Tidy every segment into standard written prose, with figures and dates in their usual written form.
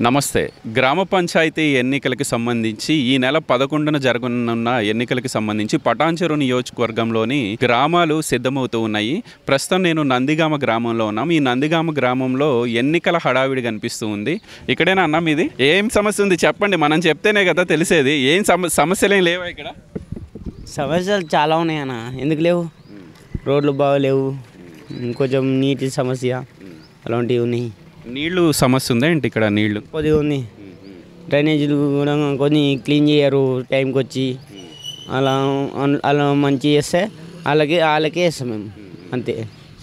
నమస్తే. గ్రామ పంచాయతీ ఎన్నికలకు సంబంధించి ఈ నెల 11న జరగనున్న ఎన్నికలకు సంబంధించి పటాన్చెరు నియోజకవర్గంలోని గ్రామాలు సిద్ధమవుతూ ఉన్నాయి. ప్రస్తుతం నేను నందిగామ గ్రామంలో ఉన్నాం. ఈ నందిగామ గ్రామంలో ఎన్నికల హడావిడి కనిపిస్తూ ఉంది. ఇక్కడేనా అన్న మీది? ఏం సమస్య ఉంది చెప్పండి, మనం చెప్తేనే కదా తెలిసేది. ఏం సమస్యలు ఏం లేవా ఇక్కడ? సమస్యలు చాలా ఉన్నాయి అన్న. ఎందుకు లేవు? రోడ్లు బాగలేవు, కొంచెం నీటి సమస్య అలాంటివి ఉన్నాయి. నీళ్ళు సమస్య ఉందా ఏంటి ఇక్కడ? నీళ్ళు కొద్దిగా ఉంది. డ్రైనేజీలు కూడా కొన్ని క్లీన్ చేయరు టైంకి వచ్చి. అలా అలా మంచి చేస్తే వాళ్ళకే వేస్తాం మేము, అంతే.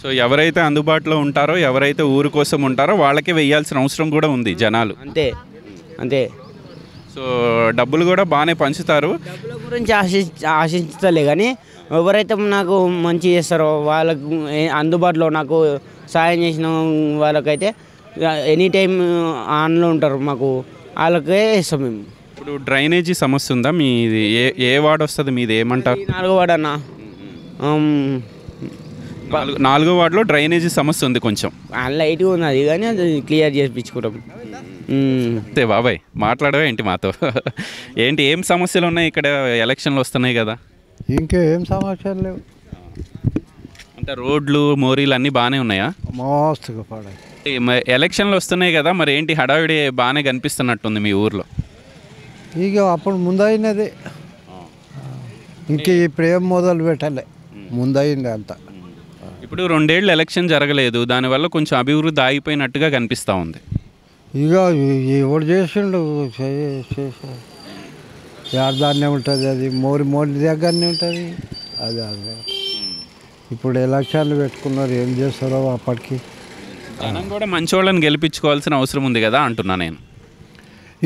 సో ఎవరైతే అందుబాటులో ఉంటారో, ఎవరైతే ఊరు కోసం ఉంటారో వాళ్ళకే వేయాల్సిన అవసరం కూడా ఉంది జనాలు, అంతే అంతే. సో డబ్బులు కూడా బాగానే పంచుతారు. డబ్బుల గురించి ఆశించలే, కానీ ఎవరైతే నాకు మంచి చేస్తారో వాళ్ళకు అందుబాటులో నాకు సాయం చేసిన వాళ్ళకైతే ఎనీ టైం ఆన్లో ఉంటారు, మాకు వాళ్ళకే ఇస్తాం మేము. ఇప్పుడు డ్రైనేజీ సమస్య ఉందా మీది? ఏ వార్డు వస్తుంది మీది? ఏమంటారు? 4వ వార్డు అన్న. 4వ వార్డులో డ్రైనేజీ సమస్య ఉంది కొంచెం. లైట్గా ఉన్నది కానీ అది క్లియర్ చేయించుకుంటాం. అంతే బాబాయ్, మాట్లాడవే ఏంటి మాతో? ఏంటి ఏం సమస్యలు ఉన్నాయి ఇక్కడ? ఎలక్షన్లు వస్తున్నాయి కదా. ఇంకేం సమస్యలు లేవు. అంటే రోడ్లు మోరీలు అన్నీ బాగానే ఉన్నాయా? మస్తుగా పడాయి. ఎలక్షన్లు వస్తున్నాయి కదా, మరి ఏంటి హడావిడి బాగానే కనిపిస్తున్నట్టుంది మీ ఊర్లో? ఇక అప్పుడు ముందైనదే, ఇంక ఇప్పుడు ఏం మొదలు పెట్టలే, ముందైంది అంతా. ఇప్పుడు 2 ఏళ్ళు ఎలక్షన్ జరగలేదు, దానివల్ల కొంచెం అభివృద్ధి ఆగిపోయినట్టుగా కనిపిస్తూ ఉంది. ఇక ఎవడు చేసిండు యార్దాన్నే ఉంటుంది, అది మోరి దగ్గరనే ఉంటుంది. అదే ఇప్పుడు ఎలక్షన్లు పెట్టుకున్నారు, ఏం చేస్తారో అప్పటికి. జనం కూడా మంచోళ్ళని గెలిపించుకోవాల్సిన అవసరం ఉంది కదా అంటున్నా నేను.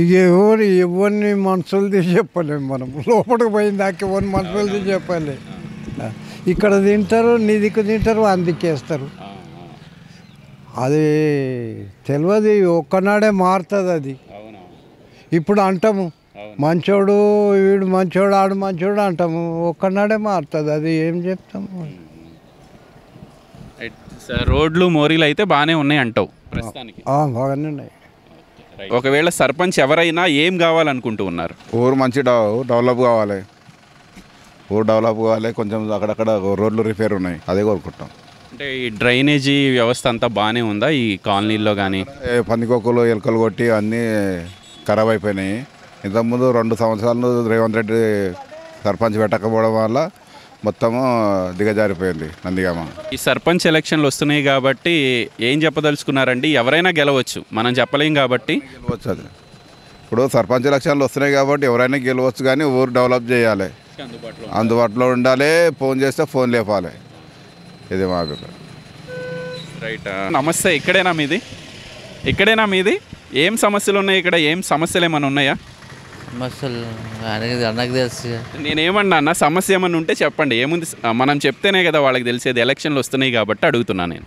ఇక ఎవరిని మనుషులది చెప్పలేము మనం. లోపలికి పోయిన దాకా ఎవరిని మనుషులది చెప్పాలి. ఇక్కడ తింటారు, నీ దిక్కు తింటారు, అందుకేస్తారు. అది తెలియదు, ఒక్కనాడే మారుతుంది అది. ఇప్పుడు అంటాము మంచోడు, వీడు మంచోడు, ఆడు మంచోడు అంటాము, ఒక్కనాడే మారుతుంది అది. ఏం చెప్తాము? రోడ్లు మోరీలు అయితే బాగానే ఉన్నాయి అంటావు ప్రస్తుతానికి? బాగానే ఉన్నాయి. ఒకవేళ సర్పంచ్ ఎవరైనా ఏం కావాలనుకుంటూ ఉన్నారు? ఊరు మంచి డెవలప్ కావాలి, ఊరు డెవలప్ కావాలి. కొంచెం అక్కడక్కడ రోడ్లు రిపేర్ ఉన్నాయి, అదే కోరుకుంటాం. అంటే ఈ డ్రైనేజీ వ్యవస్థ అంతా బాగానే ఉందా ఈ కాలనీల్లో? కానీ పందికొక్కులు ఎలుకలు కొట్టి అన్నీ ఖరాబ్ అయిపోయినాయి. ఇంతకుముందు 2 సంవత్సరాలు రేవంత్ రెడ్డి సర్పంచ్ పెట్టకపోవడం వల్ల మొత్తము దిగజారిపోయింది నందిగామ. ఈ సర్పంచ్ ఎలక్షన్లు వస్తున్నాయి కాబట్టి ఏం చెప్పదలుచుకున్నారండి? ఎవరైనా గెలవచ్చు, మనం చెప్పలేం కాబట్టి. గెలవచ్చు, అది ఇప్పుడు సర్పంచ్ ఎలక్షన్లు వస్తున్నాయి కాబట్టి ఎవరైనా గెలవచ్చు, కానీ ఊరు డెవలప్ చేయాలి, అందుబాటులో ఉండాలి. ఫోన్ చేస్తే ఫోన్ లేపాలి, ఇది మా అభిప్రాయం. రైట్. నమస్తే. ఇక్కడేనా మీది? ఏం సమస్యలు ఉన్నాయి ఇక్కడ? ఏం సమస్యలు ఏమైనా ఉన్నాయా? నాకు తెలుసు. నేనేమన్నా అన్న, సమస్య ఏమన్నా ఉంటే చెప్పండి. ఏముంది, మనం చెప్తేనే కదా వాళ్ళకి తెలిసేది. ఎలక్షన్లు వస్తున్నాయి కాబట్టి అడుగుతున్నా నేను.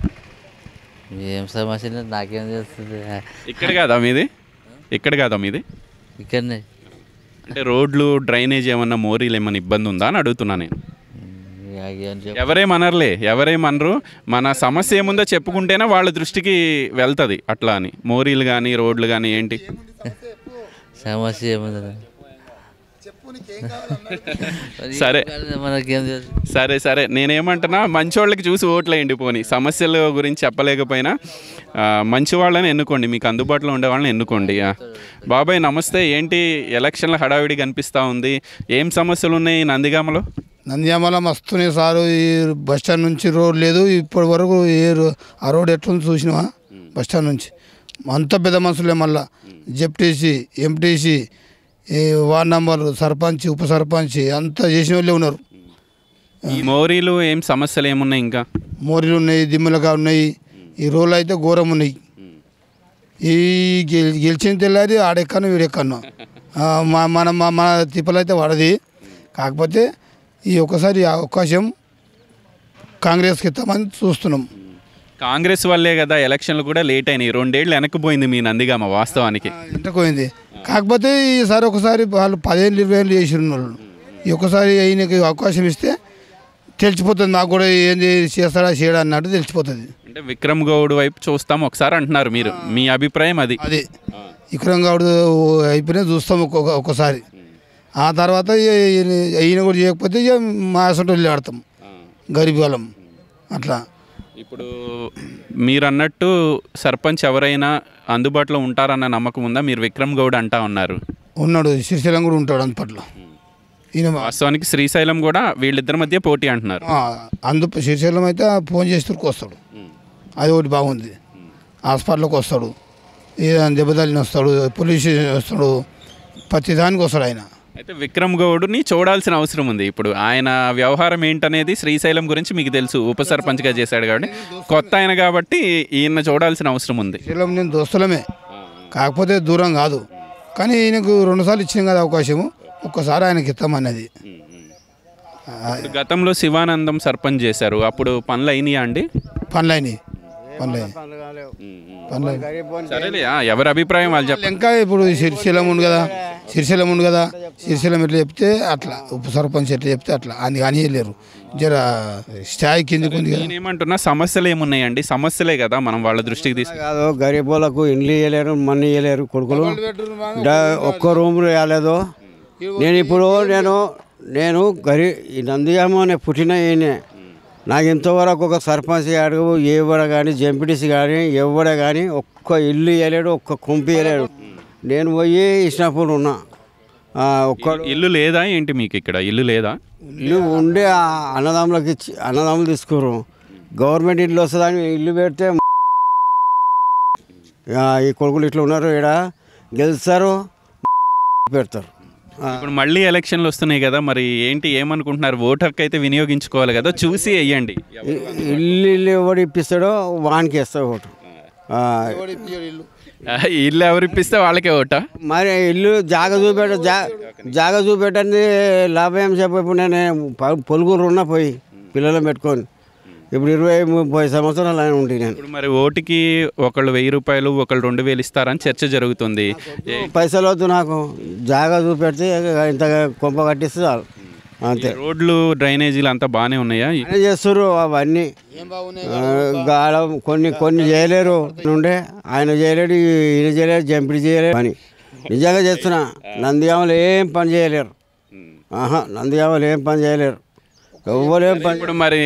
ఏం సమస్య నాకేం తెలుస్తుంది? ఇక్కడ కాదా మీది? ఇక్కడనే. అంటే రోడ్లు, డ్రైనేజ్ ఏమన్నా, మోరీలు ఏమన్నా ఇబ్బంది ఉందా అని అడుగుతున్నా నేను. ఎవరేమనరు, మన సమస్య ఏముందో చెప్పుకుంటేనే వాళ్ళ దృష్టికి వెళ్తుంది అట్లా అని. మోరీలు కానీ రోడ్లు కానీ ఏంటి సమస్య ఏముంది? సరే నేనేమంటున్నా, మంచోళ్ళకి చూసి ఓట్లేయండి. పోనీ సమస్యల గురించి చెప్పలేకపోయినా మంచి వాళ్ళని ఎన్నుకోండి, మీకు అందుబాటులో ఉండే వాళ్ళని ఎన్నుకోండి. బాబాయ్ నమస్తే. ఏంటి ఎలక్షన్ల హడావిడి కనిపిస్తూ ఉంది? ఏం సమస్యలు ఉన్నాయి నందిగామలో? నంద్యామలో మస్తున్నాయి సారు. ఈ బస్టాండ్ నుంచి రోడ్ లేదు ఇప్పటి వరకు. ఆ రోడ్ ఎట్లుంది చూసినావా? బస్టాండ్ నుంచి అంత పెద్ద మనుషులే, మళ్ళా ZPTC, MPTC, ward number, sarpanch, ఉప సర్పంచ్ అంతా చేసిన వాళ్ళే ఉన్నారు. ఈ మోరీలు ఏం సమస్యలు ఏమున్నాయి? ఇంకా మోరీలు ఉన్నాయి, దిమ్మలుగా ఉన్నాయి. ఈ రోడ్లు అయితే ఘోరం ఉన్నాయి. ఈ గెలిచిన తెల్లారి ఆడెక్కను వీడెక్కను, మన తిప్పలు అయితే పడది. కాకపోతే ఈ ఒక్కసారి అవకాశం కాంగ్రెస్కి ఇస్తామని చూస్తున్నాం. కాంగ్రెస్ వల్లే కదా ఎలక్షన్లు కూడా లేట్ అయినాయి. 2 ఏళ్ళు వెనక్కిపోయింది మీ నందిగామ వాస్తవానికి. ఇంతకుపోయింది. కాకపోతే ఈసారి ఒకసారి వాళ్ళు 10 ఏళ్ళు 20 ఏళ్ళు చేసిన వాళ్ళు, ఈ ఒక్కసారి ఆయనకి అవకాశం ఇస్తే తెలిసిపోతుంది. నాకు కూడా ఏంది చేస్తాడా చేయడా అన్నట్టు తెలిసిపోతుంది. అంటే విక్రమ్ గౌడ్ వైపు చూస్తాం ఒకసారి అంటున్నారు మీరు, మీ అభిప్రాయం అది? విక్రమ్ గౌడ్ అయిపోయినా చూస్తాం ఒక్కొక్కసారి. ఆ తర్వాత ఈయన కూడా చేయకపోతే ఇక మా అసలు ఆడతాం గరీబ్ వాళ్ళం అట్లా. ఇప్పుడు మీరు అన్నట్టు సర్పంచ్ ఎవరైనా అందుబాటులో ఉంటారన్న నమ్మకం ఉందా? మీరు విక్రమ్ గౌడ్ అంటా ఉన్నారు. ఉన్నాడు, శ్రీశైలం కూడా ఉంటాడు అందుపట్ల. ఈయన వాస్తవానికి శ్రీశైలం కూడా వీళ్ళిద్దరి మధ్య పోటీ అంటున్నారు. శ్రీశైలం అయితే ఫోన్ చేస్తూకి వస్తాడు, అది ఒకటి బాగుంది. హాస్పిటల్కి వస్తాడు, ఏదైనా దెబ్బతల్లిని వస్తాడు, పోలీస్ స్టేషన్ వస్తాడు, ప్రతి దానికి వస్తాడు ఆయన. అయితే విక్రమ్ గౌడ్ని చూడాల్సిన అవసరం ఉంది. ఇప్పుడు ఆయన వ్యవహారం ఏంటనేది శ్రీశైలం గురించి మీకు తెలుసు, ఉప సర్పంచ్గా చేశాడు కాబట్టి. కొత్త ఆయన కాబట్టి ఈయన చూడాల్సిన అవసరం ఉంది. శ్రీశైలం నేను దోస్తులమే, కాకపోతే దూరం కాదు. కానీ ఈయనకు 2 సార్లు ఇచ్చాం కదా అవకాశము, ఒక్కసారి ఆయనకి ఇస్తామన్నది. గతంలో శివానందం సర్పంచ్ చేశారు, అప్పుడు పనులు అయినాయా అండి? పనులైనవి. సరేలే, ఎవరి అభిప్రాయం వాళ్ళు చెప్పాలి. ఇంకా ఇప్పుడు శ్రీశైలం ఉంది కదా, శ్రీశైలం ఎట్లా చెప్తే అట్లా, ఉప సర్పంచ్ ఎట్లా చెప్తే అట్లా అని కానీ లేరు. జర స్థాయి కిందకు ఉంది కదా. నేనేమంటున్నా, సమస్యలు ఏమున్నాయండి? సమస్యలే కదా మనం వాళ్ళ దృష్టికి తీసుకు. కాదు, గరీబ్ వాళ్ళకు ఇండ్లు ఇవ్వలేరు, మన్ను ఇవ్వలేరు, కొడుకులు ఒక్క రూములు ఇవ్వలేదు. నేను ఈ నందిగామ అనే పుట్టిన ఈయనే. నాకు ఇంతవరకు ఒక సర్పంచ్ గారు ఎవడ కానీ జంపిటీసీ కానీ ఎవడ కానీ ఒక్క ఇల్లు ఇవ్వలేడు, ఒక్క కొంపి ఇవ్వలేడు. నేను పోయి ఇష్టాపూర్ ఉన్నా. ఒక్కడు ఇల్లు లేదా ఏంటి మీకు? ఇక్కడ ఇల్లు లేదా? ఇల్లు ఉండే అన్నదమ్ములకు ఇచ్చి అన్నదమ్ములు తీసుకోరు. గవర్నమెంట్ ఇల్లు వస్తుందని ఇల్లు పెడితే ఈ కొడుకులు ఇట్లా ఉన్నారు, ఇక్కడ గెలుస్తారు, పెడతారు. ఇప్పుడు మళ్ళీ ఎలక్షన్లు వస్తున్నాయి కదా, మరి ఏంటి ఏమనుకుంటున్నారు? ఓటు హక్కు అయితే వినియోగించుకోవాలి కదా, చూసి వేయండి. ఇల్లు ఎవడు ఇప్పిస్తాడో వానికి వేస్తాడు ఓటు. ఇల్లు ఎవరు ఇప్పిస్తే వాళ్ళకే ఓటా? మరి ఇల్లు జాగా చూపెట్టండి లాభం ఏం చెప్పు. ఇప్పుడు నేను పొలుగురు ఉన్నా పోయి పిల్లలను పెట్టుకొని ఇప్పుడు 20-30 సంవత్సరాలు ఆయన ఉండి నేను. ఇప్పుడు మరి ఓటుకి ఒకళ్ళు 1000 రూపాయలు, ఒకళ్ళు 2000 ఇస్తారని చర్చ జరుగుతుంది. పైసలు వద్దు నాకు, జాగా చూపెడితే ఇంత కొంప కట్టిస్తే చాలు అంతే. రోడ్లు డ్రైనేజీలు అంతా బాగానే ఉన్నాయా? ఆయన చేస్తారు అవన్నీ. గాడ కొన్ని చేయలేరు ఉండే, ఆయన చేయలేడు, ఈయన చేయలేరు, జంపిడి చేయలేరు అని నిజంగా చేస్తున్నా. నందిగామలు ఏం పని చేయలేరు, నందిగామలు ఏం పని చేయలేరు, ఎవ్వరేం పని. ఇప్పుడు మరి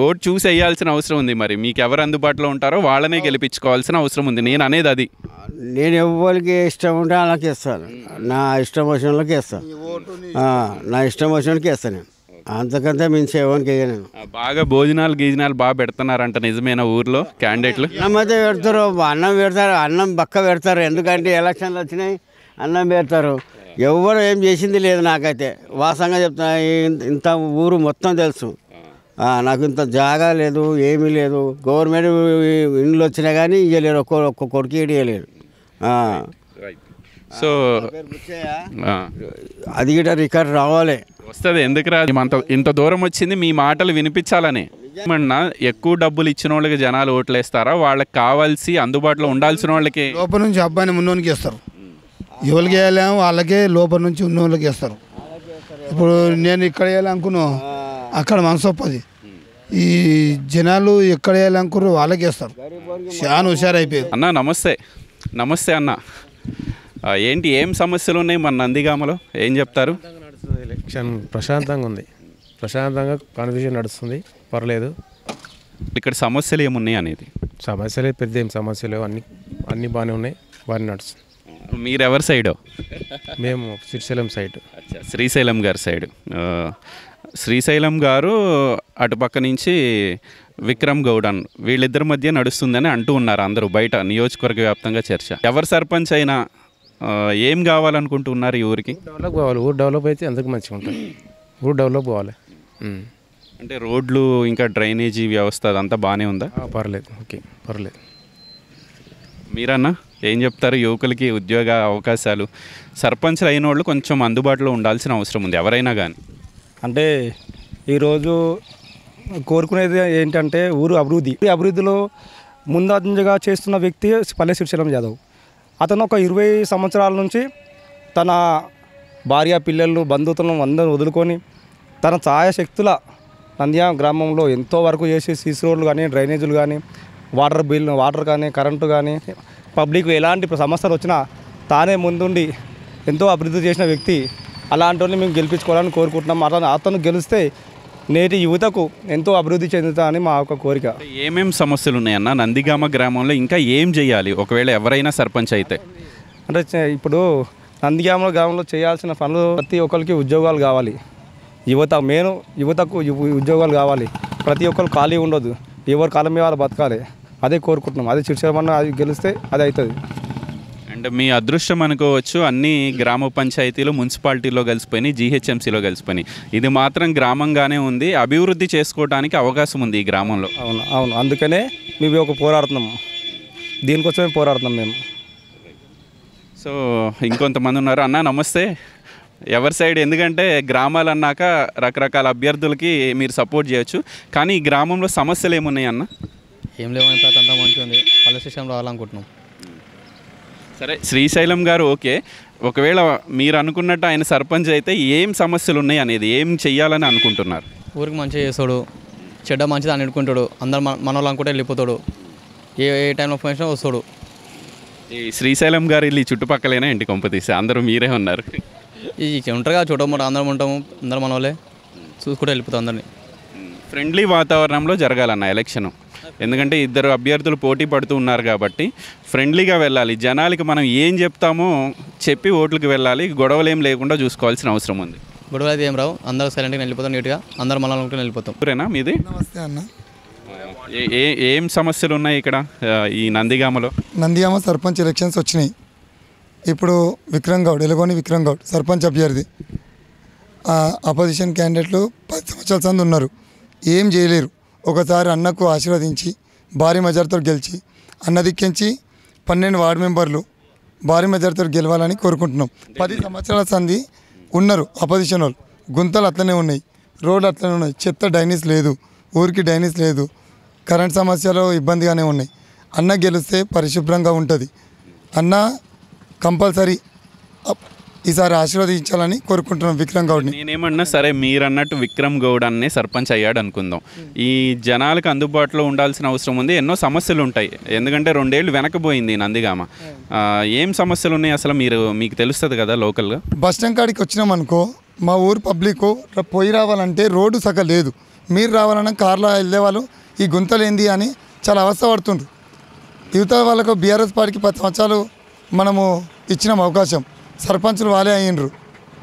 ఓటు చూసి వేయాల్సిన అవసరం ఉంది. మరి మీకు ఎవరు అందుబాటులో ఉంటారో వాళ్ళనే గెలిపించుకోవాల్సిన అవసరం ఉంది. నేను అనేది అది. నేను ఎవరికి ఇష్టం ఉంటే వాళ్ళకి వేస్తాను, నా ఇష్టం వచ్చినకి వేస్తాను, నా ఇష్టం వచ్చినకి వేస్తాను నేను. అంతకంటే మించి ఎవరికి వేయ నేను. బాగా భోజనాలు బాగా పెడుతున్నారంట, నిజమేనా? ఊర్లో క్యాండిడేట్లు అన్నం అయితే పెడతారు, అన్నం పెడతారు, అన్నం పక్క పెడతారు. ఎందుకంటే ఎలక్షన్లు వచ్చినాయి, అన్నం పెడతారు. ఎవరు ఏం చేసింది లేదు నాకైతే, వాస్తవంగా చెప్తా. ఇంత ఊరు మొత్తం తెలుసు నాకు. ఇంత జాగా లేదు, ఏమీ లేదు. గవర్నమెంట్ ఇండ్లు వచ్చినా కానీ ఇవ్వలేరు, ఒక్క కొడుకు ఇవ్వలేరు. సో అది గిట్ట రికార్డ్ రావాలి, వస్తుంది. ఎందుకు రాదు? ఇంత దూరం వచ్చింది మీ మాటలు వినిపించాలని. ఏమన్నా ఎక్కువ డబ్బులు ఇచ్చిన వాళ్ళకి జనాలు ఓట్లేస్తారా? వాళ్ళకి కావాల్సి అందుబాటులో ఉండాల్సిన వాళ్ళకి లోపల నుంచి అబ్బాయిని ఉన్నోనికి వేస్తారు. ఎవరికి వేయాలేమో వాళ్ళకే లోపల నుంచి ఉన్న వాళ్ళకి వేస్తారు. ఇప్పుడు నేను ఇక్కడ వేయాలనుకున్నా, అక్కడ మనసు ఒప్పది. ఈ జనాలు ఎక్కడ వేయాలనుకున్నారు వాళ్ళకి వేస్తారు. చాలా హుషారైపోయారు. అన్న నమస్తే అన్న. ఏంటి ఏం సమస్యలు ఉన్నాయి మన నందిగామలో? ఏం చెప్తారు? ఎలక్షన్ ప్రశాంతంగా ఉంది, ప్రశాంతంగా కాన్ఫ్యూజన్ నడుస్తుంది, పర్లేదు. ఇక్కడ సమస్యలు ఏమున్నాయి అనేది? సమస్యలే పెద్ద ఏం సమస్యలు, అన్నీ బాగానే ఉన్నాయి, బాగానే నడుస్తుంది. మీరు ఎవరి సైడు? మేము శ్రీశైలం సైడ్. శ్రీశైలం గారి సైడ్. శ్రీశైలం గారు అటుపక్క నుంచి విక్రమ్ గౌడ్ వీళ్ళిద్దరి మధ్య నడుస్తుందని అంటూ ఉన్నారు అందరూ బయట, నియోజకవర్గ వ్యాప్తంగా చర్చ. ఎవరు సర్పంచ్ అయినా ఏం కావాలనుకుంటున్నారు ఈ ఊరికి? డెవలప్ కావాలి, ఊరు డెవలప్ అయితే ఎందుకు మంచిగా ఉంటుంది, ఊరు డెవలప్ కావాలి. అంటే రోడ్లు ఇంకా డ్రైనేజీ వ్యవస్థ అదంతా బాగానే ఉందా? పర్లేదు, ఓకే, పర్లేదు. మీరన్నా ఏం చెప్తారు? యువకులకి ఉద్యోగ అవకాశాలు, సర్పంచ్లు అయిన వాళ్ళు కొంచెం అందుబాటులో ఉండాల్సిన అవసరం ఉంది ఎవరైనా కానీ. అంటే ఈరోజు కోరుకునేది ఏంటంటే ఊరు అభివృద్ధిలో ముందంజగా చేస్తున్న వ్యక్తి పల్లె శ్రీశైలం యాదవ్. అతను ఒక 20 సంవత్సరాల నుంచి తన భార్య, పిల్లలు, బంధువులను అందరూ వదులుకొని తన ఛాయాశక్తుల నంద్యాల గ్రామంలో ఎంతో వరకు చేసి సీసీ రోడ్లు కానీ, డ్రైనేజీలు కానీ, వాటర్ కానీ, కరెంటు కానీ, పబ్లిక్ ఎలాంటి సమస్యలు వచ్చినా తానే ముందుండి ఎంతో అభివృద్ధి చేసిన వ్యక్తి. అలాంటి వాళ్ళని మేము గెలిపించుకోవాలని కోరుకుంటున్నాం. అతను గెలిస్తే నేటి యువతకు ఎంతో అభివృద్ధి చెందుతా అని మా ఒక కోరిక. ఏమేం సమస్యలు ఉన్నాయన్న నందిగామ గ్రామంలో, ఇంకా ఏం చేయాలి ఒకవేళ ఎవరైనా సర్పంచ్ అయితే? అంటే ఇప్పుడు నందిగామ గ్రామంలో చేయాల్సిన పనులు ప్రతి ఒక్కరికి ఉద్యోగాలు కావాలి. యువతకు ఉద్యోగాలు కావాలి. ప్రతి ఒక్కరు ఖాళీ ఉండదు, ఎవరి కాలం మీద వాళ్ళు బతకాలి. అదే కోరుకుంటున్నాం. అదే చిరుచేమన్నా అది గెలిస్తే అది అవుతుంది. అండ్ మీ అదృష్టం అనుకోవచ్చు, అన్ని గ్రామ పంచాయతీలు మున్సిపాలిటీలో కలిసిపోయినాయి, జీహెచ్ఎంసీలో కలిసిపోయినాయి. ఇది మాత్రం గ్రామంగానే ఉంది, అభివృద్ధి చేసుకోవడానికి అవకాశం ఉంది ఈ గ్రామంలో. అవును అందుకనే మేము ఒక పోరాడుతున్నాం, దీనికోసమే పోరాడుతున్నాం మేము. సో ఇంకొంతమంది ఉన్నారు. అన్న నమస్తే, ఎవరి సైడ్? ఎందుకంటే గ్రామాలు అన్నాక రకరకాల అభ్యర్థులకి మీరు సపోర్ట్ చేయొచ్చు, కానీ ఈ గ్రామంలో సమస్యలు ఏమున్నాయి అన్న? ఏం లేవని ప్రతి అంతా మంచిగా ఉంది, పల్లె స్టేషన్ రావాలనుకుంటున్నాం. సరే, శ్రీశైలం గారు ఓకే, ఒకవేళ మీరు అనుకున్నట్టు ఆయన సర్పంచ్ అయితే ఏం సమస్యలు ఉన్నాయి అనేది, ఏం చెయ్యాలని అనుకుంటున్నారు? ఊరికి మంచిగా చేస్తాడు, చెడ్డ మంచిది అని అనుకుంటాడు, అందరు మన వాళ్ళు అనుకుంటే వెళ్ళిపోతాడు, ఏ టైంలో ఫంక్షన్ వస్తాడు. ఈ శ్రీశైలం గారు ఇల్లు చుట్టుపక్కలైనా ఇంటి కొంప తీసి అందరూ మీరే ఉన్నారు. ఈ ఉంటారుగా చూడము, అందరం ఉంటాము, అందరు మన వాళ్ళే చూసుకుంటూ వెళ్ళిపోతాం అందరినీ. ఫ్రెండ్లీ వాతావరణంలో జరగాలన్న ఎలక్షను, ఎందుకంటే ఇద్దరు అభ్యర్థులు పోటీ పడుతూ ఉన్నారు కాబట్టి ఫ్రెండ్లీగా వెళ్ళాలి. జనాలకి మనం ఏం చెప్తామో చెప్పి ఓట్లకు వెళ్ళాలి, గొడవలు ఏం లేకుండా చూసుకోవాల్సిన అవసరం ఉంది. గొడవలు అయితే ఏం రావు, అందరూ సైలెంట్గా వెళ్ళిపోతాం, నీట్గా అందరు మన అనుకుంటే వెళ్ళిపోతాం. ఊరేనా మీది? నమస్తే అన్న. ఏం సమస్యలు ఉన్నాయి ఇక్కడ ఈ నందిగామలో? నందిగామ సర్పంచ్ ఎలక్షన్స్ వచ్చినాయి. ఇప్పుడు విక్రమ్ గౌడ్, ఎలగోని విక్రమ్ గౌడ్ సర్పంచ్ అభ్యర్థి. అపోజిషన్ క్యాండిడేట్లు 10 సంవత్సరాల సంది ఉన్నారు, ఏం చేయలేరు. ఒకసారి అన్నకు ఆశీర్వదించి భారీ మెజార్టీతో గెలిచి అన్న దిక్కించి 12 వార్డు మెంబర్లు భారీ మెజార్టీతో గెలవాలని కోరుకుంటున్నాం. 10 సంవత్సరాల సంది ఉన్నారు అపోజిషన్ వాళ్ళు, గుంతలు అట్లనే ఉన్నాయి, రోడ్లు అట్లనే ఉన్నాయి, చెత్త డైనిస్ లేదు, ఊరికి డైనిస్ లేదు, కరెంట్ సమస్యలు ఇబ్బందిగానే ఉన్నాయి. అన్న గెలిస్తే పరిశుభ్రంగా ఉంటుంది. అన్న కంపల్సరీ ఈసారి ఆశీర్వదించాలని కోరుకుంటున్నాం విక్రమ్ గౌడ్ని. నేనేమన్నా సరే, మీరు అన్నట్టు విక్రమ్ గౌడ్ అన్నే సర్పంచ్ అయ్యాడు అనుకుందాం. ఈ జనాలకు అందుబాటులో ఉండాల్సిన అవసరం ఉంది, ఎన్నో సమస్యలు ఉంటాయి, ఎందుకంటే 2 ఏళ్ళు వెనకపోయింది నందిగామ. ఏం సమస్యలు ఉన్నాయి అసలు మీకు తెలుస్తుంది కదా లోకల్గా? బస్ స్టాండ్ కాడికి వచ్చినాం అనుకో, మా ఊరు పబ్లిక్ పోయి రావాలంటే రోడ్డు సగం లేదు, మీరు రావాలన్నా కార్లో వెళ్ళేవాళ్ళు ఈ గుంతలు ఏంది అని చాలా అవస్థ పడుతుండ్రు. యువత వాళ్ళకు బీఆర్ఎస్ పార్టీకి 10 సంవత్సరాలు మనము ఇచ్చినాం అవకాశం, సర్పంచులు వాళ్ళే అయ్యిండ్రు,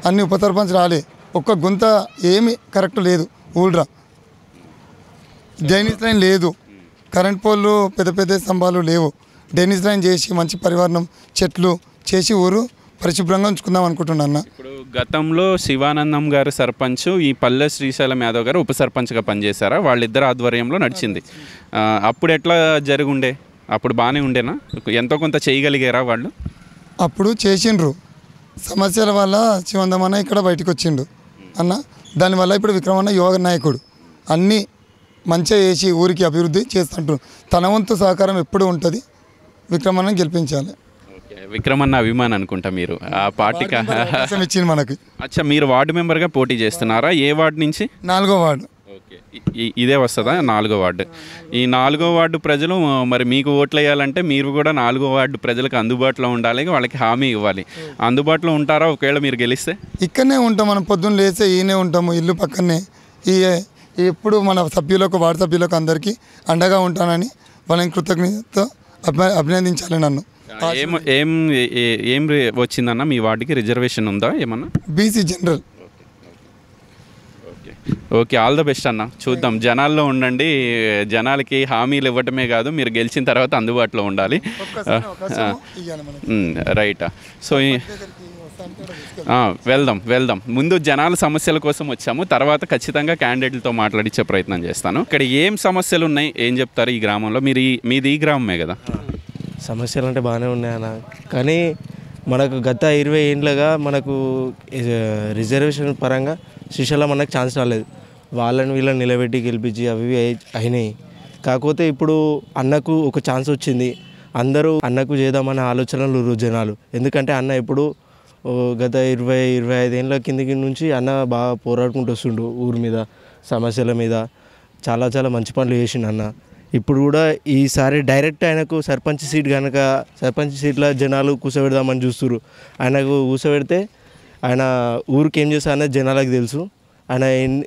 అన్ని ఉప సర్పంచ్ రాలే, ఒక్క గుంత ఏమి కరెక్ట్ లేదు, ఊళ్ళరా డ్రైనేజ్ లైన్ లేదు, కరెంట్ పోల్లు పెద్ద పెద్ద స్తంభాలు లేవు. డ్రైనేజ్ లైన్ చేసి మంచి పరివారణం చెట్లు చేసి ఊరు పరిశుభ్రంగా ఉంచుకుందాం అనుకుంటున్నా. ఇప్పుడు గతంలో శివానందం గారు సర్పంచ్, ఈ పల్లె శ్రీశైలం యాదవ్ గారు ఉప సర్పంచ్గా పనిచేశారా? వాళ్ళిద్దరు ఆధ్వర్యంలో నడిచింది. అప్పుడు ఎట్లా జరుగుండే? అప్పుడు బాగానే ఉండేనా? ఎంతో కొంత చేయగలిగారా వాళ్ళు? అప్పుడు చేసిండ్రు, సమస్యల వల్ల శివందమన్న ఇక్కడ బయటకు వచ్చిండు అన్న, దానివల్ల ఇప్పుడు విక్రమన్న యువ నాయకుడు, అన్నీ మంచిగా చేసి ఊరికి అభివృద్ధి చేస్తుంటారు. తన వంతు సహకారం ఎప్పుడు ఉంటుంది, విక్రమన్న గెలిపించాలి. విక్రమన్న అభిమాన్ అనుకుంటా మీరు ఆ పార్టీకి ఇచ్చింది మనకి. అచ్చా, మీరు వార్డు మెంబర్గా పోటీ చేస్తున్నారా? ఏ వార్డు నుంచి? 4వ వార్డు. ఓకే, ఇదే వస్తుందా 4వ వార్డు? ఈ 4వ వార్డు ప్రజలు మరి మీకు ఓట్లు వేయాలంటే మీరు కూడా 4వ వార్డు ప్రజలకు అందుబాటులో ఉండాలి, వాళ్ళకి హామీ ఇవ్వాలి. అందుబాటులో ఉంటారా ఒకవేళ మీరు గెలిస్తే? ఇక్కడనే ఉంటాం, మనం పొద్దున్న లేస్తే ఈయనే ఉంటాము, ఇల్లు పక్కనే. ఎప్పుడు మన సభ్యులకు వార్డు సభ్యులకు అందరికీ అండగా ఉంటానని వాళ్ళని కృతజ్ఞతతో అభినందించాలి నన్ను. ఏం వచ్చిందన్న మీ వార్డుకి? రిజర్వేషన్ ఉందా ఏమన్నా? BC general. Okay, all the best అన్న. చూద్దాం, జనాల్లో ఉండండి, జనాలకి హామీలు ఇవ్వటమే కాదు, మీరు గెలిచిన తర్వాత అందుబాటులో ఉండాలి. రైట్. సో వెళ్దాం. ముందు జనాల సమస్యల కోసం వచ్చాము, తర్వాత ఖచ్చితంగా క్యాండిడేట్లతో మాట్లాడించే ప్రయత్నం చేస్తాను. ఇక్కడ ఏం సమస్యలు ఉన్నాయి, ఏం చెప్తారు ఈ గ్రామంలో? మీది ఈ గ్రామమే కదా? సమస్యలు అంటే బాగానే ఉన్నాయన్న, కానీ మనకు గత 20 ఏళ్ళగా మనకు రిజర్వేషన్ పరంగా శ్రీశైలం మనకు ఛాన్స్ రాలేదు. వీళ్ళని నిలబెట్టి గెలిపించి అవి అయినాయి. కాకపోతే ఇప్పుడు అన్నకు ఒక ఛాన్స్ వచ్చింది, అందరూ అన్నకు చేద్దామనే ఆలోచనలు జనాలు. ఎందుకంటే అన్న ఇప్పుడు గత 20-25 ఏళ్ళ కిందికి నుంచి అన్న బాగా పోరాడుకుంటూ వస్తుండు ఊరి మీద, సమస్యల మీద చాలా మంచి పనులు చేసిండు అన్న. ఇప్పుడు కూడా ఈసారి డైరెక్ట్ ఆయనకు సర్పంచ్ సీట్ కనుక సర్పంచ్ సీట్లో జనాలు కూర్చోబెడదామని చూస్తున్నారు. ఆయనకు కూర్చోబెడితే ఆయన ఊరికి ఏం చేస్తా అనేది జనాలకు తెలుసు. ఆయన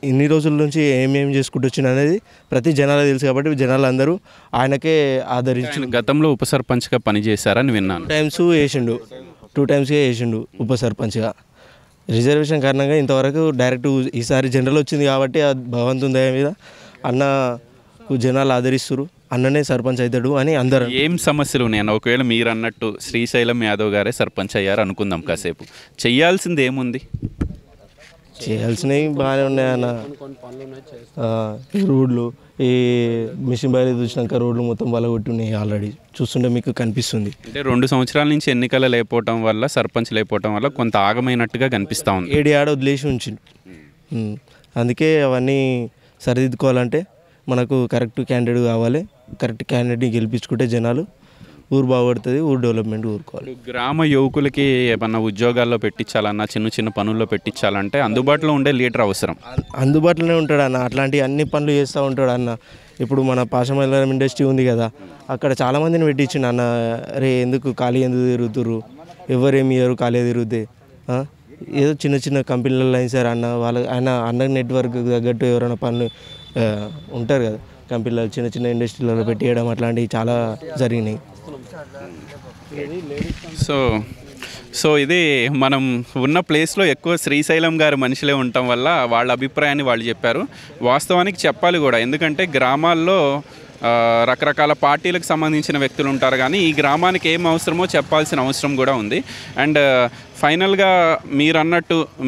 ఇన్ని రోజుల నుంచి ఏమేమి చేసుకుంటూ వచ్చింది అనేది ప్రతి జనాలకు తెలుసు. కాబట్టి జనాలు అందరూ ఆయనకే ఆదరించి. గతంలో ఉప సర్పంచ్గా పనిచేశారని విన్నాను. 2 టైమ్స్గా వేసిండు ఉప సర్పంచ్గా. రిజర్వేషన్ కారణంగా ఇంతవరకు డైరెక్ట్ ఈసారి జనరల్ వచ్చింది కాబట్టి ఆ భగవంతుని దయ మీద అన్నకు జనాలు ఆదరిస్తారు. అన్ననే సర్పంచ్ అవుతాడు అని అందరూ. ఏం సమస్యలు ఉన్నాయన్న? ఒకవేళ మీరు అన్నట్టు శ్రీశైలం యాదవ్ గారే సర్పంచ్ అయ్యారు అనుకుందాం కాసేపు, చెయ్యాల్సింది ఏముంది? చేయాల్సినవి బాగానే ఉన్నాయన్న. రోడ్లు ఈ మిషన్ బయలు చూసినాక రోడ్లు మొత్తం బలగొట్టి ఉన్నాయి. ఆల్రెడీ చూస్తుంటే మీకు కనిపిస్తుంది. అంటే 2 సంవత్సరాల నుంచి ఎన్నికలు లేకపోవటం వల్ల, సర్పంచ్ లేకపోవటం వల్ల కొంత ఆగమైనట్టుగా కనిపిస్తూ ఉంది. 7 ఏడ వదిలేసి ఉంచిండు. అందుకే అవన్నీ సరిదిద్దుకోవాలంటే మనకు కరెక్ట్ క్యాండిడేట్ కావాలి. కరెక్ట్ క్యాండిడేట్ని గెలిపించుకుంటే జనాలు ఊరు బాగుపడుతుంది, ఊరు డెవలప్మెంట్ ఊరుకోవాలి. గ్రామ యువకులకి ఏమన్నా ఉద్యోగాల్లో పెట్టించాలన్నా, చిన్న చిన్న పనుల్లో పెట్టించాలంటే అందుబాటులో ఉండే లీడర్ అవసరం. అందుబాటులోనే ఉంటాడు అన్న. అట్లాంటి అన్ని పనులు చేస్తూ ఉంటాడు అన్న. ఇప్పుడు మన పాషమల్లం ఇండస్ట్రీ ఉంది కదా, అక్కడ చాలామందిని పెట్టించిండు అన్న. అరే ఎందుకు ఖాళీ ఎందుకు తిరుగుతుర్రు, ఎవరేమి ఇయ్యరు ఖాళీ తిరుగుతే, ఏదో చిన్న చిన్న కంపెనీలలో అయిన సార్ అన్న ఆయన అన్న నెట్వర్క్ తగ్గట్టు ఎవరైనా పనులు ఉంటారు కదా కంపెనీలలో, చిన్న చిన్న ఇండస్ట్రీలలో పెట్టేయడం అట్లాంటివి చాలా జరిగినాయి. సో ఇది మనం ఉన్న ప్లేస్లో ఎక్కువ శ్రీశైలం గారి మనుషులే ఉండటం వల్ల వాళ్ళ అభిప్రాయాన్ని వాళ్ళు చెప్పారు. వాస్తవానికి చెప్పాలి కూడా, ఎందుకంటే గ్రామాల్లో రకరకాల పార్టీలకు సంబంధించిన వ్యక్తులు ఉంటారు, కానీ ఈ గ్రామానికి ఏం అవసరమో చెప్పాల్సిన అవసరం కూడా ఉంది. అండ్ ఫైనల్గా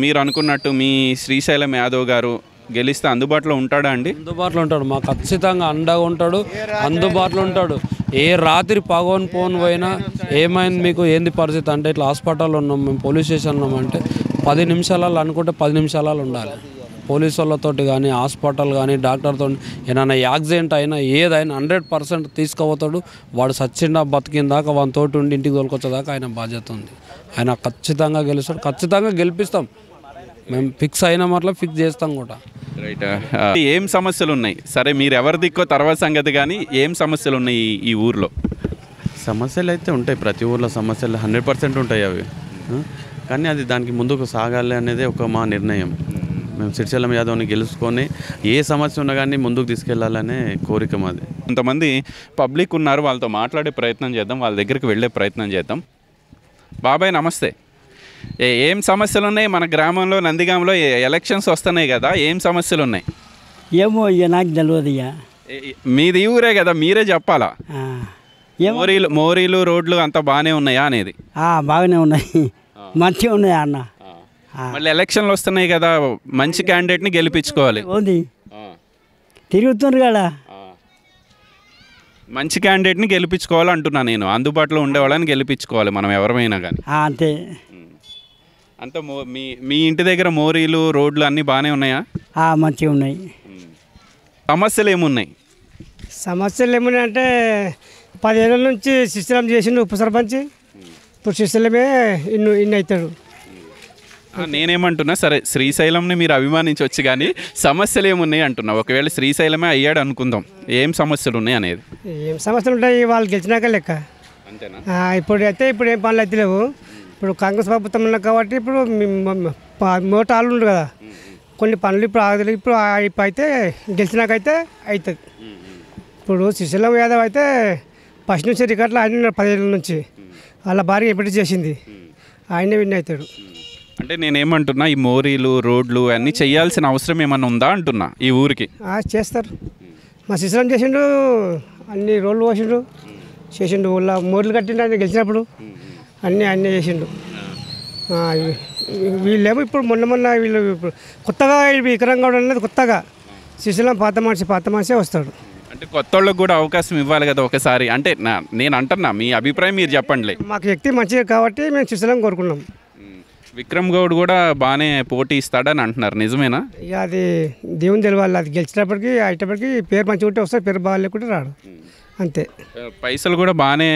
మీరు అనుకున్నట్టు మీ శ్రీశైలం యాదవ్ గారు గెలిస్తే అందుబాటులో ఉంటాడా అండి? అందుబాటులో ఉంటాడు, మాకు ఖచ్చితంగా అండగా ఉంటాడు, అందుబాటులో ఉంటాడు. ఏ రాత్రి పగవని ఫోన్ పోయినా ఏమైంది మీకు ఏంది పరిస్థితి అంటే ఇట్లా హాస్పిటల్లో ఉన్నాం, మేము పోలీస్ స్టేషన్లో ఉన్నామంటే 10 నిమిషాలలో అనుకుంటే 10 నిమిషాలలో ఉండాలి. పోలీసు వాళ్ళతోటి కానీ హాస్పిటల్ కానీ డాక్టర్తో ఏమైనా యాక్సిడెంట్ అయినా ఏదైనా 100% తీసుకుపోతాడు. వాడు సచ్చిందా బతికిందాకా వాని తోటి ఉండి ఇంటికి తోలుకొచ్చేదాకా ఆయన బాధ్యత ఉంది. ఆయన ఖచ్చితంగా గెలుస్తాడు, ఖచ్చితంగా గెలిపిస్తాం. మేము ఫిక్స్ అయిన మాటలో ఫిక్స్ చేస్తాం కూడా. రైట్. ఏం సమస్యలు ఉన్నాయి? సరే మీరు ఎవరి దిక్కో తర్వాత సంగతి, కానీ ఏం సమస్యలు ఉన్నాయి ఈ ఊర్లో? సమస్యలు అయితే ఉంటాయి, ప్రతి ఊర్లో సమస్యలు 100% ఉంటాయి అవి. కానీ అది దానికి ముందుకు సాగాలి అనేది మా నిర్ణయం. మేము శ్రీశైలం యాదవ్ని గెలుచుకొని ఏ సమస్య ఉన్నా కానీ ముందుకు తీసుకెళ్లాలనే కోరిక మాది. కొంతమంది పబ్లిక్ ఉన్నారు, వాళ్ళతో మాట్లాడే ప్రయత్నం చేద్దాం, వాళ్ళ దగ్గరికి వెళ్ళే ప్రయత్నం చేద్దాం. బాబాయ్ నమస్తే. ఏం సమస్యలు ఉన్నాయి మన గ్రామంలో? నందిగామలో ఎలక్షన్స్ వస్తున్నాయి కదా, ఏం సమస్యలు ఉన్నాయి? ఏమో ఇక నాకు తెలియదు. మీది ఊరే కదా, మీరే చెప్పాలా. మోరీలు రోడ్లు అంతా బాగానే ఉన్నాయా అనేది? బాగానే ఉన్నాయి, మంచిగా ఉన్నాయి అన్న. మళ్ళీ ఎలక్షన్లు వస్తున్నాయి కదా, మంచి క్యాండిడేట్ని గెలిపించుకోవాలి. తిరుగుతున్నారు కదా, మంచి క్యాండిడేట్ని గెలిపించుకోవాలి అంటున్నా నేను. అందుబాటులో ఉండేవాళ్ళని గెలిపించుకోవాలి మనం ఎవరమైనా కానీ. అంతే. అంతా మీ ఇంటి దగ్గర మోరీలు రోడ్లు అన్నీ బాగానే ఉన్నాయా? మంచిగా ఉన్నాయి. సమస్యలు ఏమున్నాయి? సమస్యలు ఏమున్నాయి అంటే 10 ఏళ్ళ నుంచి శ్రీశైలం చేసిండు ఉప సర్పంచ్. ఇప్పుడు శ్రీశైలమే ఇన్ని అవుతాడు. నేనేమంటున్నా, సరే శ్రీశైలంని మీరు అభిమానించవచ్చు, కానీ సమస్యలు ఏమున్నాయి అంటున్నా. ఒకవేళ శ్రీశైలమే అయ్యాడు అనుకుందాం, ఏం సమస్యలు ఉన్నాయి అనేది? ఏం సమస్యలు ఉంటాయి వాళ్ళు గెలిచినాక లెక్క. అంతేనా? ఇప్పుడు ఏం పనులు అయితే లేవు. ఇప్పుడు కాంగ్రెస్ ప్రభుత్వం ఉన్నాయి కాబట్టి ఇప్పుడు మోటార్లు ఉండు కదా, కొన్ని పనులు ఇప్పుడు ఆగలేదు. ఇప్పుడు అయితే గెలిచినాకైతే అవుతుంది. ఇప్పుడు శ్రీశైలం యాదవ్ అయితే ఫస్ట్ నుంచి రికార్డులు ఆయన 10 ఏళ్ళ నుంచి వాళ్ళ భార్య ఎప్పుడు చేసింది, ఆయనే విన్ అవుతాడు. అంటే నేనేమంటున్నా, ఈ మోరీలు రోడ్లు అన్నీ చేయాల్సిన అవసరం ఏమన్నా ఉందా అంటున్నా ఈ ఊరికి? చేస్తారు. మా శ్రీశైలం చేసిండు, అన్ని రోడ్లు చేసిండు, ఊళ్ళో మోర్లు కట్టిండు ఆయన గెలిచినప్పుడు, అన్నీ చేసిండు. వీళ్ళేమో ఇప్పుడు మొన్న వీళ్ళు ఇప్పుడు కొత్తగా విక్రమ్ గౌడ్ అనేది కొత్తగా శ్రీశైలం పాత మనిషే వస్తాడు. అంటే కొత్త వాళ్ళకి కూడా అవకాశం ఇవ్వాలి కదా ఒకసారి. అంటే నేను అంటున్నా, మీ అభిప్రాయం మీరు చెప్పండి. మాకు వ్యక్తి మంచిగా కాబట్టి మేము శ్రీశైలం కోరుకున్నాం. విక్రమ్ గౌడ్ కూడా బాగానే పోటీ ఇస్తాడని అంటున్నారు, నిజమేనా? ఇక అది దేవుని తెలియాలి. అది గెలిచినప్పటికీ అయ్యేటప్పటికి పేరు మంచిగా ఉంటే వస్తాడు, పేరు బాగాలేకుంటే రాడు, అంతే. పైసలు కూడా బాగానే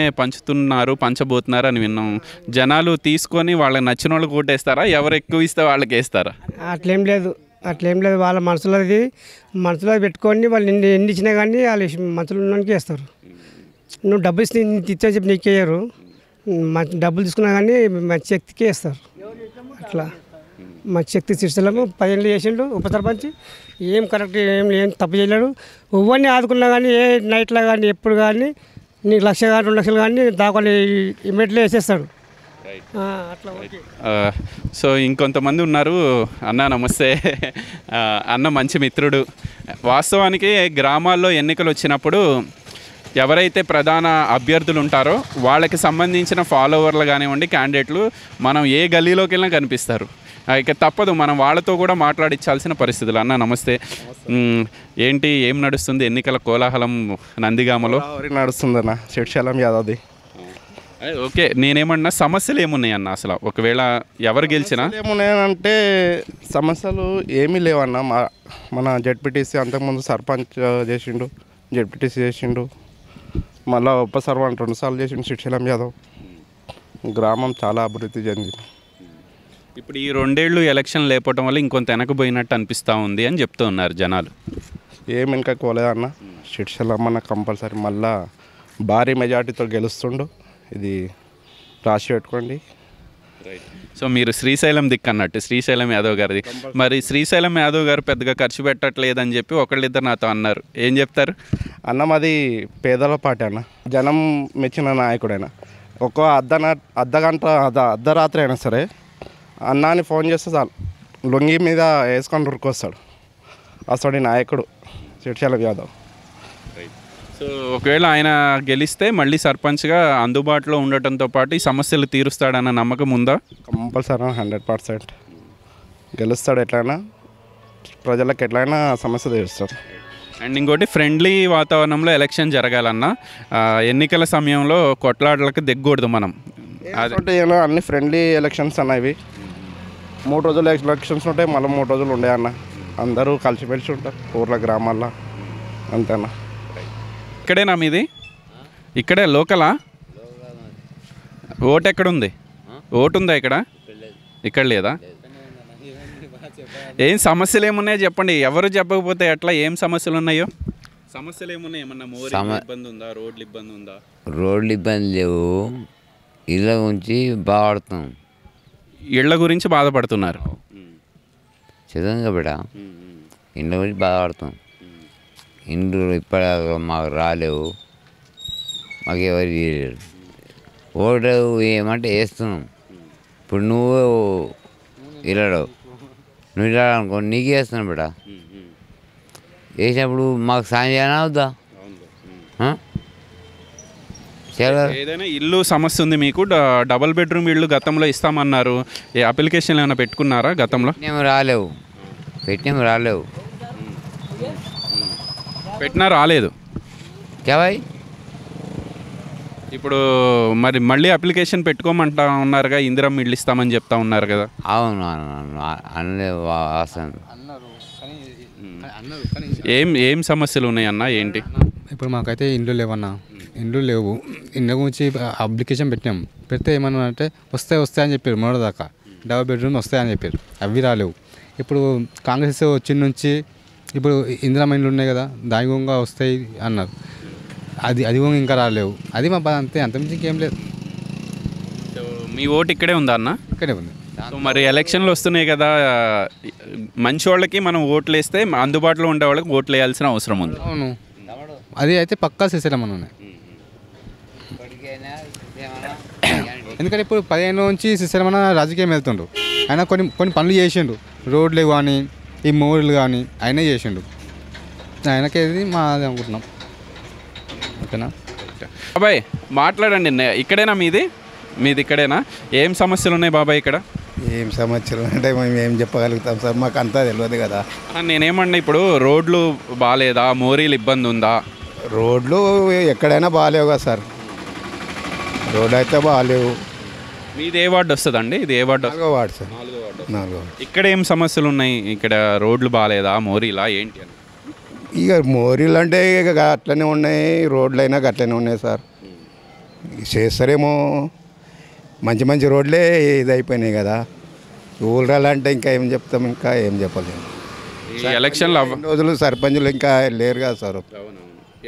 పంచబోతున్నారు అని విన్నాం. జనాలు తీసుకొని వాళ్ళకి నచ్చిన వాళ్ళకి ఓటేస్తారా, ఎవరు ఎక్కువ ఇస్తే వాళ్ళకి వేస్తారా? అట్లేం లేదు. అట్లేం లేదు, వాళ్ళ మనసులో పెట్టుకొని వాళ్ళు ఎన్ని ఇచ్చినా కానీ వాళ్ళు మనసులో ఉన్నోనికి వేస్తారు. నువ్వు డబ్బులు ఇస్తే ఇచ్చని చెప్పి నీకు వేయరు, డబ్బులు తీసుకున్నా కానీ మంచి శక్తికే వేస్తారు. అట్లా మంచి శక్తి సిరిసిల్లము 10 ఏళ్ళు చేసిండు ఉప సర్పంచ్. ఏం కరెక్ట్ ఏం తప్పు చేయలేడు. ఎవరిని ఆదుకున్నా కానీ ఏ నైట్లో కానీ ఎప్పుడు కానీ నీకు 1 లక్ష కానీ 2 లక్షలు కానీ దాకొని ఇమ్మీడియట్లీ వేసేస్తాడు. అట్లా ఓకే. సో ఇంకొంతమంది ఉన్నారు. అన్న నమస్తే. అన్న మంచి మిత్రుడు. వాస్తవానికి గ్రామాల్లో ఎన్నికలు వచ్చినప్పుడు ఎవరైతే ప్రధాన అభ్యర్థులు ఉంటారో వాళ్ళకి సంబంధించిన ఫాలోవర్లు కానివ్వండి, క్యాండిడేట్లు మనం ఏ గల్లీలోకి వెళ్ళినా కనిపిస్తారు. ఇక తప్పదు, మనం వాళ్ళతో కూడా మాట్లాడించాల్సిన పరిస్థితులు. అన్న నమస్తే. ఏంటి ఏం నడుస్తుంది ఎన్నికల కోలాహలం నందిగామలో? నడుస్తుందన్న శిక్షలం యాదవ్ది. ఓకే, నేనేమన్నా సమస్యలు ఏమున్నాయి అన్న అసలు ఒకవేళ ఎవరు గెలిచినా? ఏమున్నాయంటే సమస్యలు ఏమీ లేవన్న. మన జెడ్పీటీసీ అంతకుముందు సర్పంచ్ చేసిండు, జెడ్పీటీసీ చేసిండు, మళ్ళీ ఉప సర్పంచ్ 2 సార్లు చేసిండు శిక్షలం యాదవ్. గ్రామం చాలా అభివృద్ధి చెందింది. ఇప్పుడు ఈ 2 ఏళ్ళు ఎలక్షన్ లేకపోవడం వల్ల ఇంకొంత వెనకపోయినట్టు అనిపిస్తూ ఉంది అని చెప్తూ ఉన్నారు జనాలు. ఏం వెనకపోలేదన్న. శిక్షలం అన్న కంపల్సరీ మళ్ళా భారీ మెజార్టీతో గెలుస్తుండు. ఇది రాసి పెట్టుకోండి. సో మీరు శ్రీశైలం దిక్కు అన్నట్టు, శ్రీశైలం యాదవ్ గారిది. మరి శ్రీశైలం యాదవ్ గారు పెద్దగా ఖర్చు పెట్టట్లేదని చెప్పి ఒకళ్ళిద్దరు నాతో అన్నారు. ఏం చెప్తారు? అన్న మాది పేదల పార్టీ అన్న, జనం మెచ్చిన నాయకుడైనా. ఒక అర్ధరాత్రి అయినా సరే అన్నాని ఫోన్ చేస్తే చాలు లొంగి మీద వేసుకొని ఉరుకొస్తాడు. అసలు నాయకుడు శ్రీశైలం యాదవ్. సో ఒకవేళ ఆయన గెలిస్తే మళ్ళీ సర్పంచ్గా అందుబాటులో ఉండటంతో పాటు ఈ సమస్యలు తీరుస్తాడన్న నమ్మకం ఉందా? కంపల్సరీ 100% గెలుస్తాడు. ఎట్లయినా ప్రజలకు ఎట్లయినా సమస్య తీరుస్తాడు. అండ్ ఇంకోటి ఫ్రెండ్లీ వాతావరణంలో ఎలక్షన్ జరగాలన్నా ఎన్నికల సమయంలో కొట్లాటలకు దిగకూడదు మనం. అదే అన్ని ఫ్రెండ్లీ ఎలక్షన్స్ అన్న. ఇవి 3 రోజులు ఎలక్షన్స్ ఉంటాయి, మళ్ళీ 3 రోజులు ఉండే అన్న. అందరూ కలిసిమెలిసి ఉంటారు ఊర్ల గ్రామాల్లో, అంతేనా. ఇక్కడేనా మీది? ఇక్కడే లోకలా? ఓటు ఎక్కడుంది? ఓటు ఉందా ఇక్కడ? ఇక్కడ లేదా? ఏం సమస్యలు ఏమున్నాయో చెప్పండి. ఎవరు చెప్పకపోతే ఎట్లా? ఏం సమస్యలు ఉన్నాయో? సమస్యలు ఏమున్నాయి? ఏమన్నా మోరీ ఇబ్బంది ఉందా? రోడ్లు ఇబ్బంది ఉందా? రోడ్లు ఇబ్బంది లేవు, ఇళ్ళ గురించి బాధపడుతున్నాం. ఇళ్ళ గురించి బాధపడుతున్నారు. చదువుగా బిడ్డ, ఇళ్ళ గురించి బాధపడుతాం. ఇండ్లు ఇప్పటి మాకు రాలేవు, మాకు ఎవరు చేయలేరు. ఓటు ఏమంటే వేస్తున్నాం. ఇప్పుడు నువ్వు వెళ్ళావు, నువ్వు వెళ్ళాలనుకో నీకు వేస్తున్నావు బిడ్డ. వేసినప్పుడు మాకు సాయం చేయనా అవుద్దా? ఏదైనా ఇల్లు సమస్య ఉంది మీకు? డబుల్ బెడ్రూమ్ ఇల్లు గతంలో ఇస్తామన్నారు. ఏ అప్లికేషన్ ఏమైనా పెట్టుకున్నారా గతంలో? రాలేవు, పెట్టినా రాలేదు. ఇప్పుడు మరి మళ్ళీ అప్లికేషన్ పెట్టుకోమంటా ఉన్నారుగా, ఇందిరమ్మ ఇల్లు ఇస్తామని చెప్తా ఉన్నారు కదా. అవును, ఏం సమస్యలు ఉన్నాయన్న? ఏంటి? ఇప్పుడు మాకైతే ఇండ్లు లేవన్నా, ఇండ్లు లేవు. ఇండ్ల గురించి అప్లికేషన్ పెట్టాం. పెడితే ఏమన్నా అంటే వస్తాయని చెప్పారు. మొదటిదాకా డబుల్ బెడ్రూమ్ వస్తాయని చెప్పారు, అవి రాలేవు. ఇప్పుడు కాంగ్రెస్ వచ్చిన నుంచి ఇప్పుడు ఇందిరమ్మ ఇండ్లు ఉన్నాయి కదా, దాని గుంగా వస్తాయి అన్నారు. అది కూడా ఇంకా రాలేవు. అది మా బాధ, అంతే, అంతమించి ఇంకేం లేదు. మీ ఓటు ఇక్కడే ఉందా అన్న? ఇక్కడే ఉంది. సో మరి ఎలక్షన్లు వస్తున్నాయి కదా, మంచి వాళ్ళకి మనం ఓట్లు వేస్తే అందుబాటులో ఉండే వాళ్ళకి ఓట్లు వేయాల్సిన అవసరం ఉంది. అవును, అది అయితే పక్కా చేసేలా మనం. ఎందుకంటే ఇప్పుడు 15 నుంచి శ్రీశైలం రాజకీయం వెళ్తుండ్రు. ఆయన కొన్ని పనులు చేసిండు, రోడ్లు కానీ ఈ మోరీలు కానీ ఆయనే చేసిండు. ఆయనకేది మాది అనుకుంటున్నాం. ఓకేనా బాబాయ్? మాట్లాడండి. ఇక్కడేనా మీది ఇక్కడేనా? ఏం సమస్యలు ఉన్నాయి బాబాయ్ ఇక్కడ? ఏం సమస్యలు అంటే మేము ఏం చెప్పగలుగుతాం సార్, మాకు అంతా తెలియదు కదా. నేనేమన్నా ఇప్పుడు రోడ్లు బాగాలేదా, మోరీలు ఇబ్బంది ఉందా? రోడ్లు ఎక్కడైనా బాగాలేవు కదా సార్, రోడ్లు అయితే బాగాలేవు. మీది ఏ వార్డు వస్తుందండి? ఇది ఏ వార్డు? 4వ వార్డు సార్. 4వ వార్డు. ఇక్కడ ఏం సమస్యలు ఉన్నాయి? ఇక్కడ రోడ్లు బాగాలేదా, మోరీలా ఏంటి అని? ఇక మోరీలు అంటే ఇక అట్లనే ఉన్నాయి, రోడ్లు అయినా అట్లనే ఉన్నాయి సార్. చేస్తారేమో, మంచి రోడ్లే ఇది అయిపోయినాయి కదా. ఊళ్ళ అంటే ఇంకా ఏం చెప్తాం, ఇంకా ఏం చెప్పలేము. ఈ ఎలక్షన్లు రోజులు సర్పంచులు ఇంకా లేరు కదా సార్.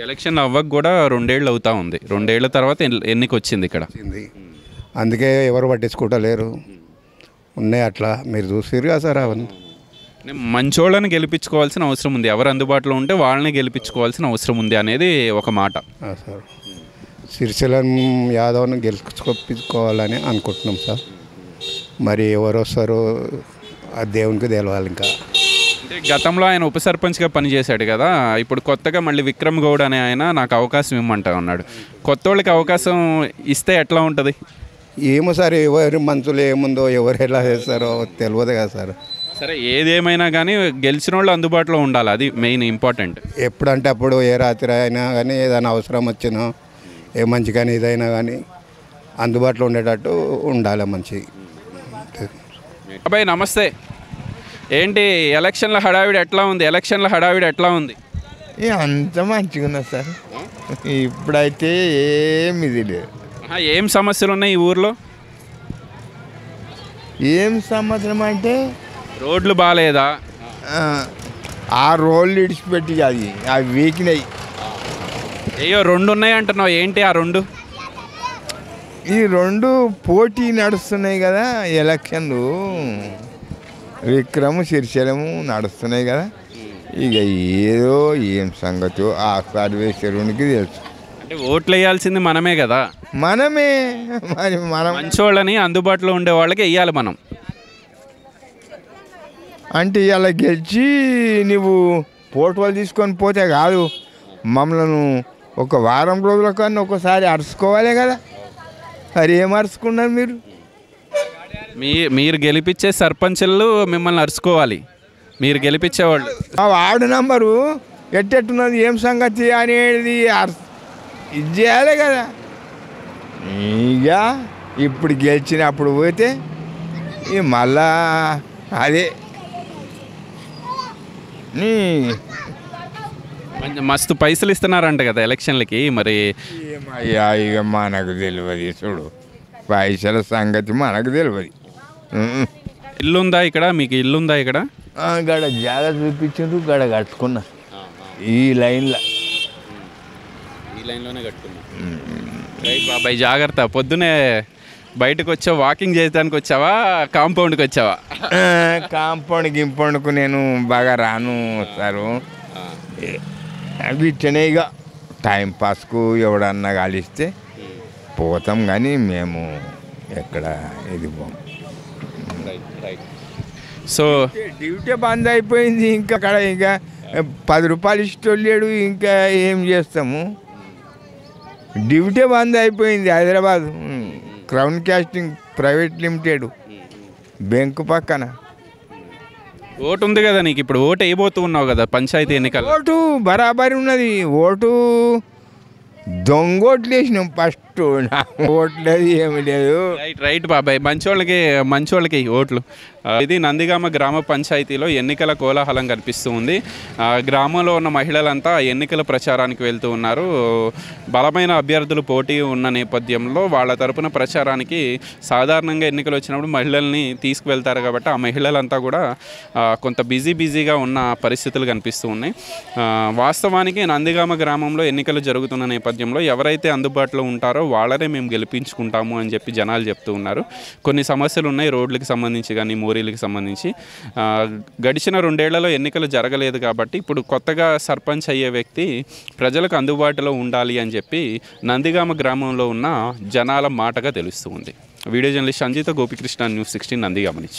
ఎలక్షన్లు అవ్వక కూడా 2 ఏళ్ళు అవుతా ఉంది. 2 ఏళ్ల తర్వాత ఎన్నిక వచ్చింది ఇక్కడ. అందుకే ఎవరు పట్టించుకుంటలేరు. ఉన్నాయి అట్లా మీరు చూసిరు కదా సార్. అవన్నీ మంచోళ్ళని గెలిపించుకోవాల్సిన అవసరం ఉంది. ఎవరు అందుబాటులో ఉంటే వాళ్ళని గెలిపించుకోవాల్సిన అవసరం ఉంది అనేది ఒక మాట. సార్ సిరిసిల్ల యాదవ్ని గెలుచుకోవాలని అనుకుంటున్నాం సార్. మరి ఎవరు వస్తారో ఆ దేవునికి తెలవాలి. ఇంకా అంటే గతంలో ఆయన ఉప సర్పంచ్గా పనిచేశాడు కదా, ఇప్పుడు కొత్తగా మళ్ళీ విక్రమ్ గౌడ్ అనే ఆయన నాకు అవకాశం ఇవ్వమంటా ఉన్నాడు. కొత్త వాళ్ళకి అవకాశం ఇస్తే ఎట్లా ఉంటుంది? ఏమో సార్, ఎవరి మనసులో ఏముందో ఎవరు ఎలా చేస్తారో తెలియదు కదా సార్. సరే ఏదేమైనా కానీ గెలిచిన వాళ్ళు అందుబాటులో ఉండాలి, అది మెయిన్ ఇంపార్టెంట్. ఎప్పుడంటే అప్పుడు ఏ రాత్రి అయినా కానీ ఏదైనా అవసరం వచ్చినా ఏ మంచి కానీ ఏదైనా కానీ అందుబాటులో ఉండేటట్టు ఉండాలి మంచి. అబ్బాయి నమస్తే. ఏంటి ఎలక్షన్ల హడావిడి ఎట్లా ఉంది? ఎలక్షన్ల హడావిడి ఎట్లా ఉంది? అంత మంచిగా ఉన్నది సార్. ఇప్పుడైతే ఏమిది లేదు. ఏం సమస్యలు ఉన్నాయి ఈ ఊర్లో? ఏం సమస్యలు అంటే రోడ్లు బాగాలేదా? ఆ రోడ్లు ఇడిచిపెట్టి అవి వీకినాయి. అయ్యో 2 ఉన్నాయి అంటున్నావు, ఏంటి ఆ 2? ఈ 2 పోటీ నడుస్తున్నాయి కదా ఎలక్షన్లు. విక్రము సిరిసిల్లము నడుస్తున్నాయి కదా. ఇక ఏదో ఏం సంగతి ఆ సర్వేశ్వరునికి తెలుసు. అంటే ఓట్లు వేయాల్సింది మనమే కదా. మనమే మరి మనం మంచోళ్ళని అందుబాటులో ఉండే వాళ్ళకి వేయాలి మనం. అంటే ఇలా గెలిచి నువ్వు పోటువలు తీసుకొని పోతే కాదు, మమ్మల్ని ఒక వారం రోజుల కన్నా ఒకసారి అరుచుకోవాలి కదా. మరి ఏం అరుచుకున్నారు మీరు? మీరు గెలిపించే సర్పంచులు మిమ్మల్ని అరుచుకోవాలి, మీరు గెలిపించేవాళ్ళు. ఆ వార్డు నంబరు ఎట్టెట్టున్నది ఏం సంగతి అనేది ఇది చేయాలి కదా. ఇక ఇప్పుడు గెలిచినప్పుడు పోతే ఇక మళ్ళా అదే మస్తు పైసలు ఇస్తున్నారంట కదా ఎలక్షన్లకి. మరి ఏమయ్యా ఇక మనకు తెలియదు చూడు, పైసల సంగతి మనకు తెలియదు. ఇల్లుందా ఇక్కడ? మీకు ఇల్లుందా ఇక్కడ? గడ జాగా చూపించారు, గడ కట్టుకున్నా ఈ లైన్లో. ఈ లైన్లోనే కట్టుకున్నా. రైట్ బాబాయ్, జాగ్రత్త. పొద్దునే బయటకు వచ్చావా? వాకింగ్ చేయడానికి వచ్చావా? కాంపౌండ్కి వచ్చావా? కాంపౌండ్కు నేను బాగా రాను సారు. వీటినే ఇక టైంపాస్కు ఎవడన్నా కలిస్తే పోతాం, కానీ మేము ఎక్కడ ఇది పోం. సో డ్యూటీ బంద్ అయిపోయింది. ఇంకా అక్కడ ఇంకా 10 రూపాయలు ఇష్టలేడు, ఇంకా ఏం చేస్తాము? డ్యూటీ బంద్ అయిపోయింది. Hyderabad crown casting private limited bank పక్కన. ఓటు ఉంది కదా నీకు, ఇప్పుడు ఓటు వేయబోతూ ఉన్నావు కదా పంచాయతీ ఎన్నికలు. ఓటు బరాబరి ఉన్నది. ఓటు దొంగోట్లు వేసినాం ఫస్ట్. ఓట్లు లేదు ఏమి లేదు. రైట్ బాబాయ్, మంచోళ్ళకి ఓట్లు. ఇది నందిగామ గ్రామ పంచాయతీలో ఎన్నికల కోలాహలం కనిపిస్తూ ఉంది. గ్రామంలో ఉన్న మహిళలంతా ఎన్నికల ప్రచారానికి వెళ్తూ ఉన్నారు. బలమైన అభ్యర్థులు పోటీ ఉన్న నేపథ్యంలో వాళ్ళ తరపున ప్రచారానికి సాధారణంగా ఎన్నికలు వచ్చినప్పుడు మహిళల్ని తీసుకువెళ్తారు కాబట్టి ఆ మహిళలంతా కూడా కొంత బిజీగా ఉన్న పరిస్థితులు కనిపిస్తూ ఉన్నాయి. వాస్తవానికి నందిగామ గ్రామంలో ఎన్నికలు జరుగుతున్న నేపథ్యంలో ఎవరైతే అందుబాటులో ఉంటారో వాళ్ళనే మేము గెలిపించుకుంటాము అని చెప్పి జనాలు చెప్తూ ఉన్నారు. కొన్ని సమస్యలు ఉన్నాయి, రోడ్లకి సంబంధించి కానీ మోరీలకి సంబంధించి. గడిచిన 2 ఏళ్లలో ఎన్నికలు జరగలేదు కాబట్టి ఇప్పుడు కొత్తగా సర్పంచ్ అయ్యే వ్యక్తి ప్రజలకు అందుబాటులో ఉండాలి అని చెప్పి నందిగామ గ్రామంలో ఉన్న జనాల మాటగా తెలుస్తూ ఉంది. Video journalist Sanjeeta Gopikrishna, news 16 Nandigama నుంచి.